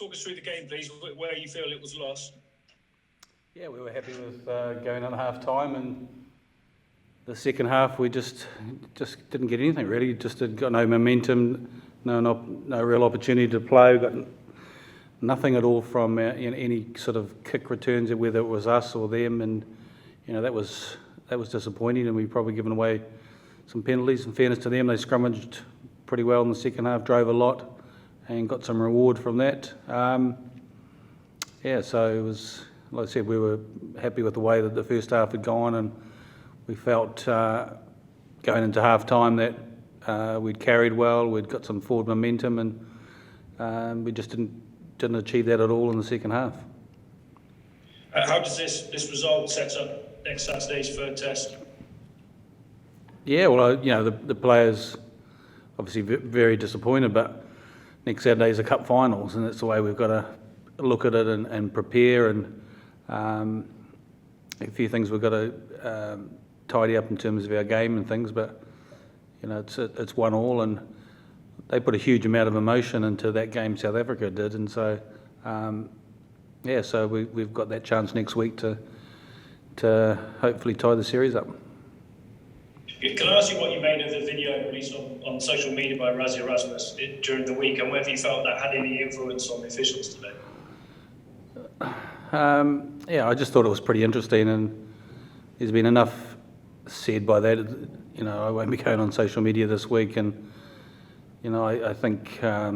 talk us through the game, please, where you feel it was lost. Yeah, we were happy with going on half time, and the second half we just didn't get anything really. Just got no momentum, no real opportunity to play. We got nothing at all from any sort of kick returns, whether it was us or them, and that was disappointing. And we've probably given away some penalties. In fairness to them, they scrummaged pretty well in the second half, drove a lot, and got some reward from that. So it was, like I said, we were happy with the way that the first half had gone, and we felt going into half time that we'd carried well, we'd got some forward momentum, and we just didn't achieve that at all in the second half. How does this result set up next Saturday's third test? Yeah, well, the players obviously very disappointed, but next Saturday's a cup finals, and that's the way we've got to look at it and prepare, and a few things we've got to tidy up in terms of our game and things, but it's 1-1, and they put a huge amount of emotion into that game, South Africa did, and so so we've got that chance next week to hopefully tie the series up. Can I ask you what you made of the video released on social media by Raze Erasmus during the week, and whether you felt that had any influence on the officials today? I just thought it was pretty interesting, and there's been enough said by that. I won't be going on social media this week, and I think I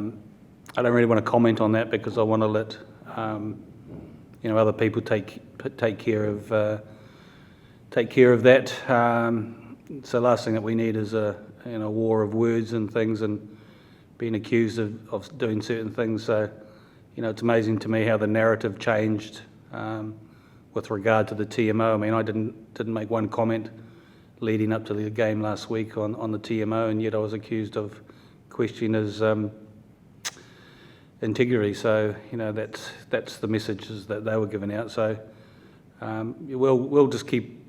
don't really want to comment on that because I want to let other people take care of that. So the last thing that we need is a war of words and things, and being accused of doing certain things. So it's amazing to me how the narrative changed with regard to the TMO. I mean, I didn't make one comment leading up to the game last week on the TMO, and yet I was accused of questioning his integrity. So that's the messages that they were giving out. So we'll just keep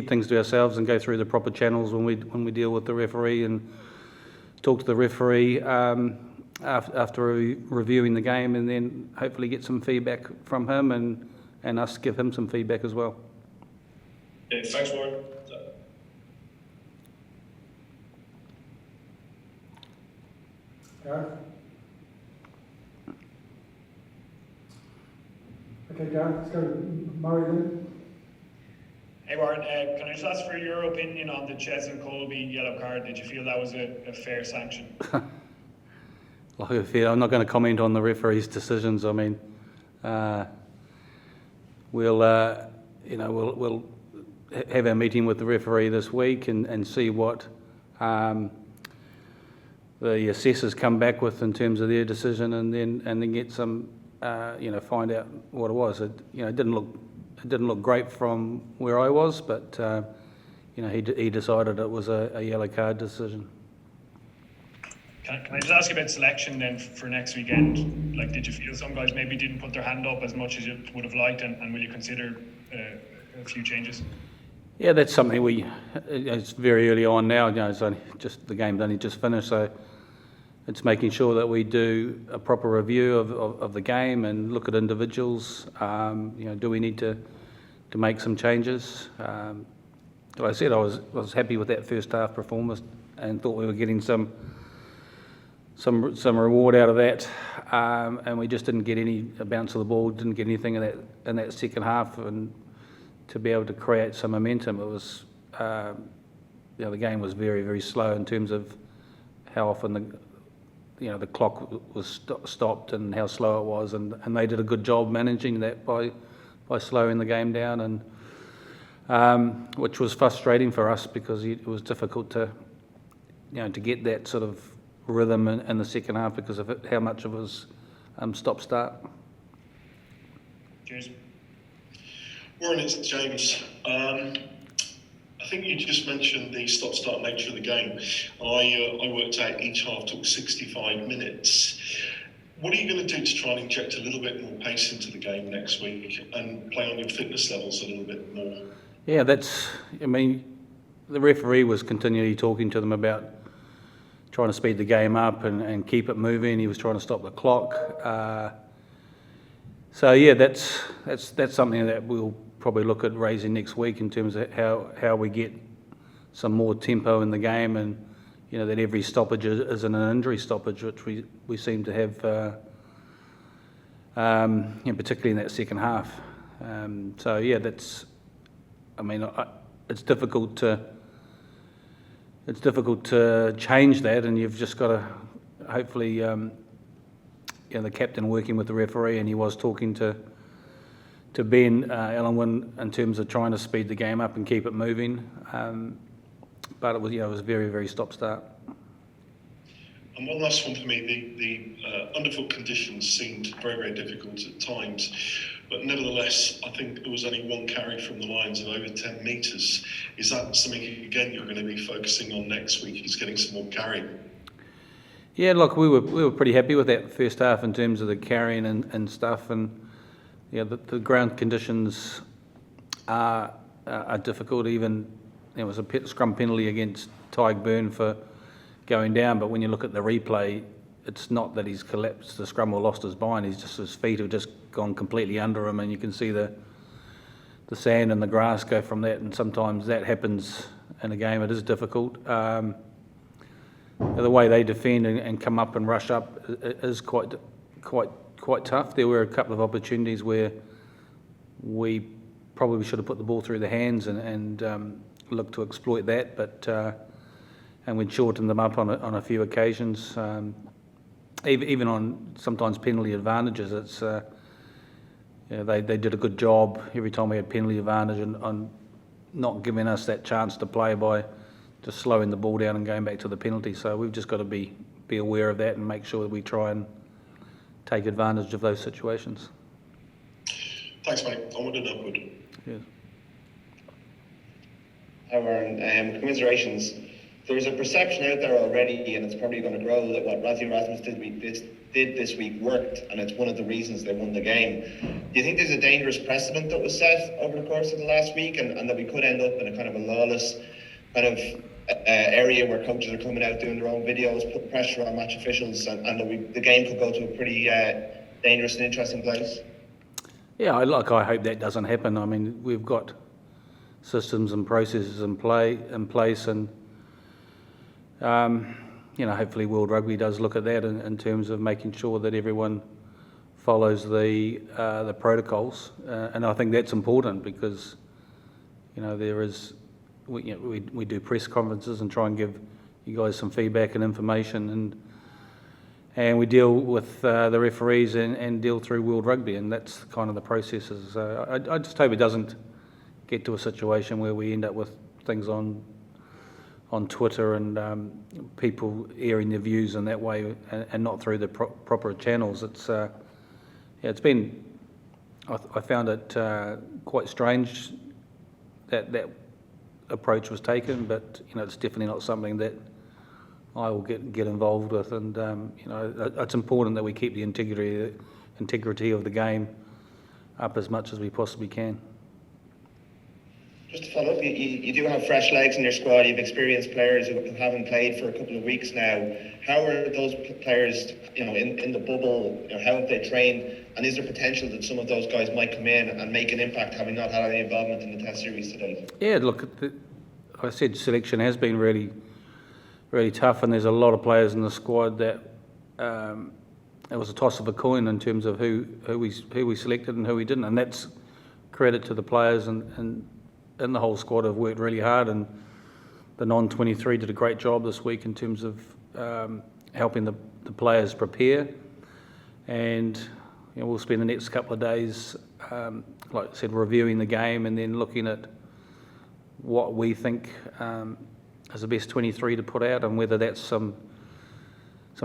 things to ourselves and go through the proper channels when we deal with the referee, and talk to the referee after reviewing the game, and then hopefully get some feedback from him, and us give him some feedback as well. Yeah, thanks, Warren. Gareth? Okay, Gareth, let's go to Murray then. Hey Warren, can I just ask for your opinion on the Ches and Colby yellow card? Did you feel that was a fair sanction? I'm not going to comment on the referee's decisions. I mean, we'll have our meeting with the referee this week and see what the assessors come back with in terms of their decision, and then get some, find out what it was. It didn't look great from where I was, but he decided it was a yellow card decision. Can I just ask you about selection then for next weekend? Like, did you feel some guys maybe didn't put their hand up as much as you would have liked, and will you consider a few changes? Yeah, that's something it's very early on now. It's only just the game's only just finished, so it's making sure that we do a proper review of the game and look at individuals. Do we need to make some changes? Like I said, I was happy with that first half performance and thought we were getting some reward out of that, and we just didn't get any bounce of the ball, didn't get anything in that second half, and to be able to create some momentum, it was the game was very, very slow in terms of how often the clock was stopped and how slow it was, and they did a good job managing that by slowing the game down, and which was frustrating for us because it was difficult to get that sort of rhythm in the second half because of how much it was stop-start. Cheers. Warren, it's James. I think you just mentioned the stop-start nature of the game. I worked out each half took 65 minutes. What are you going to do to try and inject a little bit more pace into the game next week and play on your fitness levels a little bit more? Yeah, the referee was continually talking to them about trying to speed the game up and keep it moving. He was trying to stop the clock. So yeah, that's something that we'll probably look at raising next week in terms of how we get some more tempo in the game, and that every stoppage isn't an injury stoppage, which we seem to have, particularly in that second half. So yeah, it's difficult to change that, and you've just got to hopefully, the captain working with the referee, and he was talking to Ben Ellenwyn in terms of trying to speed the game up and keep it moving. But it was very, very stop-start. And one last one for me, the underfoot conditions seemed very, very difficult at times, but nevertheless, I think there was only one carry from the Lions of over 10 metres. Is that something, again, you're going to be focusing on next week, is getting some more carry? Yeah, look, we were pretty happy with that first half in terms of the carrying and stuff, and the ground conditions are difficult. Even there was a scrum penalty against Tyg Byrne for going down, but when you look at the replay, it's not that he's collapsed the scrum or lost his bind. His feet have just gone completely under him, and you can see the sand and the grass go from that. And sometimes that happens in a game. It is difficult. The way they defend and come up and rush up is quite tough. There were a couple of opportunities where we probably should have put the ball through the hands and looked to exploit that, but and we'd shortened them up on a few occasions. Even on sometimes penalty advantages, it's they did a good job every time we had penalty advantage on not giving us that chance to play by just slowing the ball down and going back to the penalty. So we've just got to be aware of that and make sure that we try and take advantage of those situations. Thanks, mate. Onward and upward. Yes. Hi, Warren. Commiserations. There's a perception out there already, and it's probably going to grow, that what Raze Erasmus did this week worked, and it's one of the reasons they won the game. Do you think there's a dangerous precedent that was set over the course of the last week, and that we could end up in a kind of a lawless kind of area where coaches are coming out doing their own videos, putting pressure on match officials, and that the game could go to a pretty dangerous and interesting place? Yeah, I hope that doesn't happen. I mean, we've got systems and processes in place, and hopefully World Rugby does look at that in terms of making sure that everyone follows the protocols, and I think that's important because there is we do press conferences and try and give you guys some feedback and information, and we deal with the referees and deal through World Rugby, and that's kind of the processes. I just hope it doesn't get to a situation where we end up with things on Twitter and people airing their views in that way and not through the proper channels. It's been, I found it quite strange that approach was taken, but it's definitely not something that I will get involved with, and it's important that we keep the integrity of the game up as much as we possibly can. Just to follow up, you do have fresh legs in your squad. You've experienced players who haven't played for a couple of weeks now. How are those players, in the bubble? How have they trained? And is there potential that some of those guys might come in and make an impact, having not had any involvement in the Test series today? Yeah, look, I said selection has been really, really tough, and there's a lot of players in the squad that it was a toss of a coin in terms of who we selected and who we didn't, and that's credit to the players and the whole squad have worked really hard, and the non-23 did a great job this week in terms of helping the players prepare, and we'll spend the next couple of days, like I said, reviewing the game and then looking at what we think is the best 23 to put out, and whether that's some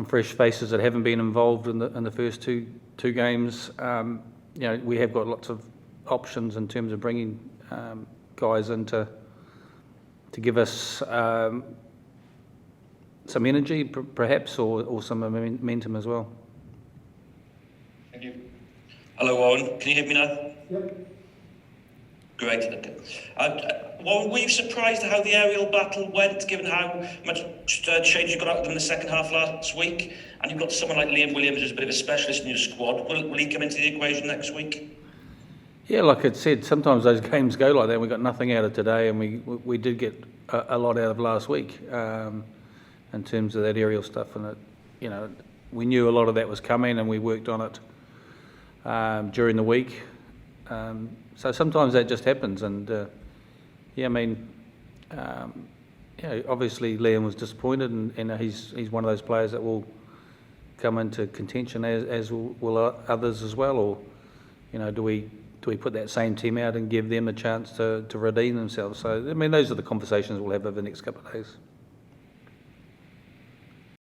fresh faces that haven't been involved in the first two games. We have got lots of options in terms of bringing guys in to give us some energy, perhaps, or some momentum as well. Thank you. Hello, Owen. Can you hear me now? Yep. Great. Okay. Were you surprised at how the aerial battle went, given how much change you got out of them in the second half last week? And you've got someone like Liam Williams, who's a bit of a specialist in your squad. Will he come into the equation next week? Yeah, like I said, sometimes those games go like that. We got nothing out of today, and we did get a lot out of last week in terms of that aerial stuff. And we knew a lot of that was coming, and we worked on it during the week. So sometimes that just happens, and obviously Liam was disappointed, and he's one of those players that will come into contention as will others as well. Or do we put that same team out and give them a chance to redeem themselves? So I mean, those are the conversations we'll have over the next couple of days.